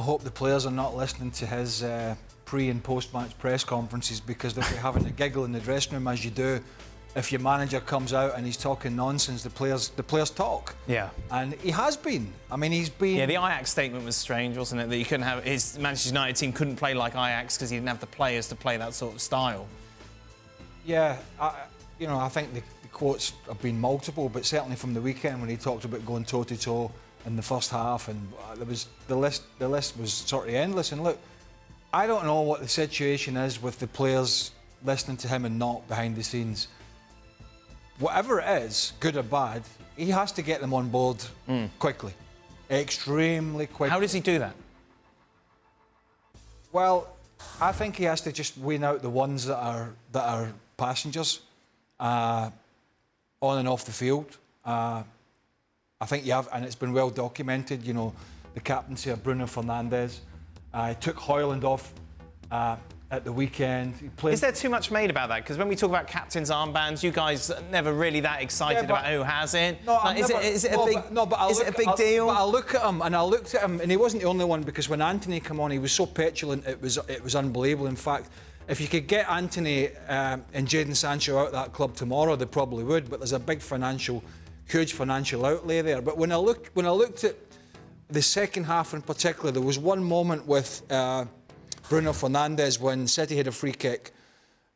I hope the players are not listening to his pre- and post-match press conferences, because they'll be having a giggle in the dressing room, as you do if your manager comes out and he's talking nonsense. The players talk. Yeah. And he has been. I mean, he's been... Yeah, the Ajax statement was strange, wasn't it? That you couldn't have... His Manchester United team couldn't play like Ajax because he didn't have the players to play that sort of style. Yeah, I think the quotes have been multiple, but certainly from the weekend when he talked about going toe-to-toe in the first half, and the list was sort of endless. And look, I don't know what the situation is with the players listening to him and not behind the scenes. Whatever it is, good or bad, he has to get them on board quickly, extremely quickly. How does he do that? Well, I think he has to just wean out the ones that are passengers on and off the field. I think you have, and it's been well documented. You know, the captaincy of Bruno Fernandes. He took Højlund off at the weekend. He played... Is there too much made about that? Because when we talk about captain's armbands, you guys are never really that excited about who has it. No, like, is it a big deal? But I look at him, and he wasn't the only one, because when Anthony came on, he was so petulant. It was unbelievable. In fact, if you could get Anthony and Jadon Sancho out of that club tomorrow, they probably would. But there's a huge financial outlay there. But when I looked at the second half in particular, there was one moment with Bruno Fernandes when City had a free kick.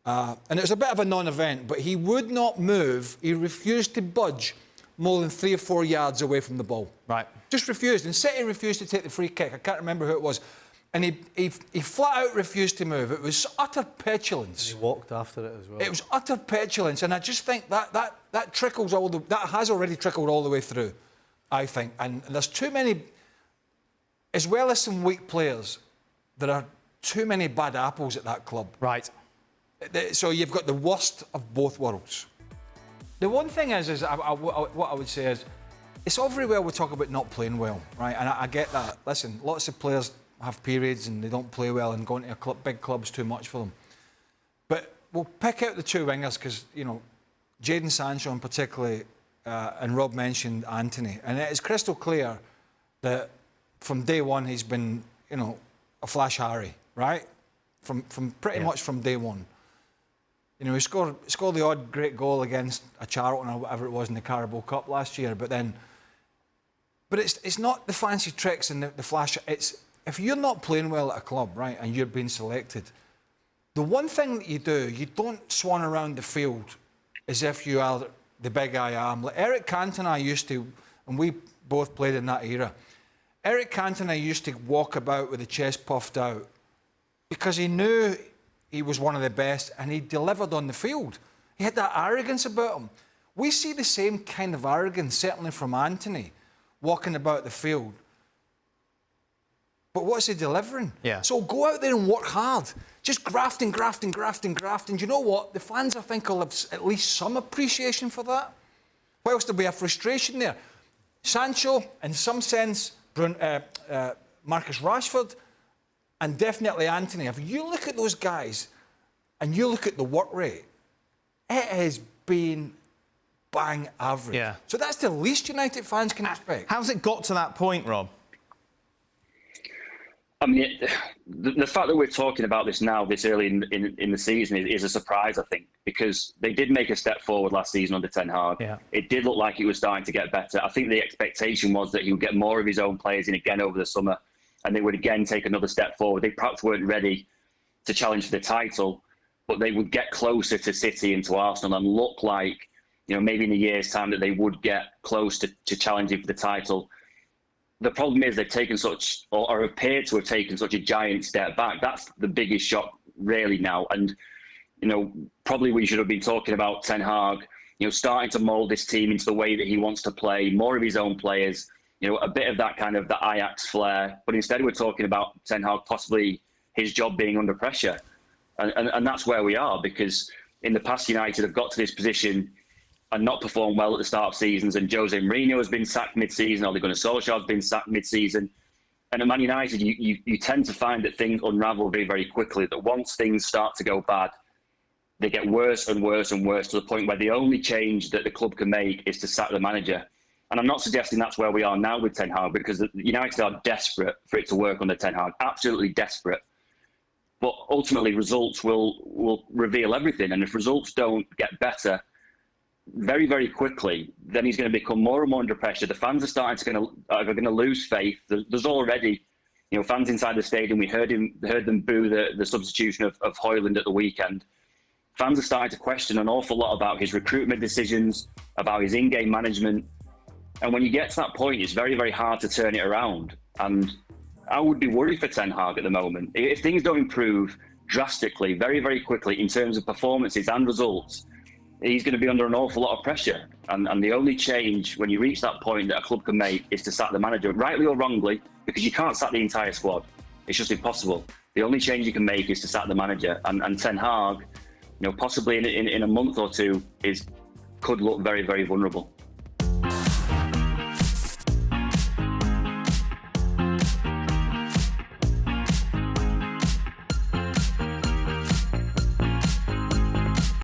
And it was a bit of a non-event, but he would not move. He refused to budge more than 3 or 4 yards away from the ball. Right. Just refused. And City refused to take the free kick. I can't remember who it was. And he flat out refused to move. It was utter petulance. And he walked after it as well. It was utter petulance. And I just think that trickles that has already trickled all the way through, I think. And there's too many, as well as some weak players, there are too many bad apples at that club. Right. So you've got the worst of both worlds. The one thing is what I would say is, it's all very well we talk about not playing well, right? And I get that. Listen, lots of players have periods and they don't play well, and going to big clubs too much for them. But we'll pick out the two wingers, because, you know, Jadon Sancho in particular, and Rob mentioned Anthony. And it is crystal clear that from day one he's been, you know, a flash Harry, right? From pretty much from day one. You know, he scored the odd great goal against a Charlton or whatever it was in the Carabao Cup last year, but it's not the fancy tricks and the flash. It's, if you're not playing well at a club, right, and you're being selected, the one thing that you do, you don't swan around the field as if you are the big I am. Like Eric Cantona used to, and we both played in that era. Eric Cantona used to walk about with the chest puffed out because he knew he was one of the best, and he delivered on the field. He had that arrogance about him. We see the same kind of arrogance, certainly from Anthony, walking about the field. But what's he delivering? Yeah. So go out there and work hard. Just grafting. Do you know what? The fans, I think, will have at least some appreciation for that. Whilst there'll be a frustration there. Sancho, in some sense, Marcus Rashford, and definitely Anthony. If you look at those guys and you look at the work rate, it has been bang average. Yeah. So that's the least United fans can expect. How's it got to that point, Rob? I mean, the fact that we're talking about this now, this early in the season, is a surprise, I think, because they did make a step forward last season under Ten Hag. Yeah. It did look like it was starting to get better. I think the expectation was that he would get more of his own players in again over the summer, and they would again take another step forward. They perhaps weren't ready to challenge for the title, but they would get closer to City and to Arsenal and look like, you know, maybe in a year's time that they would get close to challenging for the title. The problem is they've taken such, or appear to have taken such a giant step back. That's the biggest shock really now. And, you know, probably we should have been talking about Ten Hag, you know, starting to mould this team into the way that he wants to play, more of his own players, you know, a bit of that kind of the Ajax flair. But instead we're talking about Ten Hag possibly his job being under pressure. And that's where we are, because in the past United have got to this position and not performed well at the start of seasons, and Jose Mourinho has been sacked mid-season, Ole Gunnar Solskjaer has been sacked mid-season. And at Man United, you tend to find that things unravel very, very quickly, that once things start to go bad, they get worse and worse and worse, to the point where the only change that the club can make is to sack the manager. And I'm not suggesting that's where we are now with Ten Hag, because United are desperate for it to work under Ten Hag, absolutely desperate. But ultimately, results will reveal everything. And if results don't get better very, very quickly, then he's going to become more and more under pressure. The fans are starting to lose faith. There's already, fans inside the stadium. We heard them boo the substitution of Højlund at the weekend. Fans are starting to question an awful lot about his recruitment decisions, about his in-game management. And when you get to that point, it's very, very hard to turn it around. And I would be worried for Ten Hag at the moment. If things don't improve drastically, very, very quickly in terms of performances and results, he's going to be under an awful lot of pressure. And the only change when you reach that point that a club can make is to sack the manager, rightly or wrongly, because you can't sack the entire squad. It's just impossible. The only change you can make is to sack the manager. And Ten Hag, possibly in a month or two, could look very, very vulnerable.